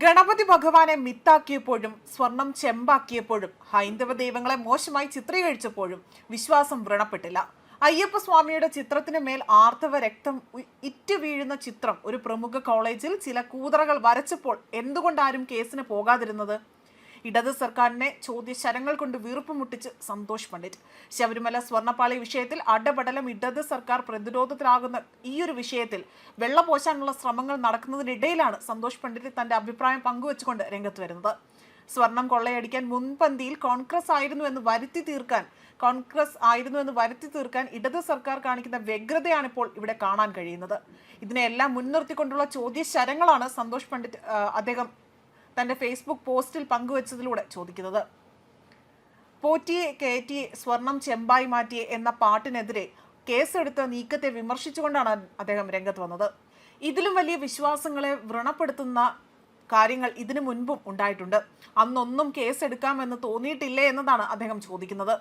ഗണപതി ഭഗവാനെ മിത്താക്കിയപ്പോഴും സ്വർണം ചെമ്പാക്കിയപ്പോഴും ഹൈന്ദവ ദൈവങ്ങളെ മോശമായി ചിത്രീകരിച്ചപ്പോഴും വിശ്വാസം വ്രണപ്പെട്ടില്ല. അയ്യപ്പ സ്വാമിയുടെ ചിത്രത്തിന് മേൽ ആർത്തവ രക്തം ഇറ്റു വീഴുന്ന ചിത്രം ഒരു പ്രമുഖ കോളേജിൽ ചില കൂതറകൾ വരച്ചപ്പോൾ എന്തുകൊണ്ടാരും കേസിന് പോകാതിരുന്നത്? ഇടത് സർക്കാരിനെ ചോദ്യശരങ്ങൾ കൊണ്ട് വീർപ്പ് മുട്ടിച്ച് സന്തോഷ് പണ്ഡിറ്റ്. ശബരിമല സ്വർണ്ണപ്പാളി വിഷയത്തിൽ അടപടലം ഇടത് സർക്കാർ പ്രതിരോധത്തിലാകുന്ന ഈയൊരു വിഷയത്തിൽ വെള്ളപോശാനുള്ള ശ്രമങ്ങൾ നടക്കുന്നതിനിടയിലാണ് സന്തോഷ് പണ്ഡിറ്റ് തന്റെ അഭിപ്രായം പങ്കുവച്ചുകൊണ്ട് രംഗത്ത് വരുന്നത്. സ്വർണം കൊള്ളയടിക്കാൻ മുൻപന്തിയിൽ കോൺഗ്രസ് ആയിരുന്നു എന്ന് വരുത്തി തീർക്കാൻ ഇടത് സർക്കാർ കാണിക്കുന്ന വ്യഗ്രതയാണ് ഇപ്പോൾ ഇവിടെ കാണാൻ കഴിയുന്നത്. ഇതിനെല്ലാം മുൻനിർത്തിക്കൊണ്ടുള്ള ചോദ്യശരങ്ങളാണ് സന്തോഷ് പണ്ഡിറ്റ് അദ്ദേഹം തന്റെ ഫേസ്ബുക്ക് പോസ്റ്റിൽ പങ്കുവച്ചതിലൂടെ ചോദിക്കുന്നത്. പോറ്റിയെ കയറ്റി സ്വർണം ചെമ്പായി മാറ്റിയെ എന്ന പാട്ടിനെതിരെ കേസെടുത്ത നീക്കത്തെ വിമർശിച്ചുകൊണ്ടാണ് അദ്ദേഹം രംഗത്ത് വന്നത്. ഇതിലും വലിയ വിശ്വാസങ്ങളെ വ്രണപ്പെടുത്തുന്ന കാര്യങ്ങൾ ഇതിനു മുൻപും ഉണ്ടായിട്ടുണ്ട്. അന്നൊന്നും കേസെടുക്കാമെന്ന് തോന്നിയിട്ടില്ലേ എന്നതാണ് അദ്ദേഹം ചോദിക്കുന്നത്.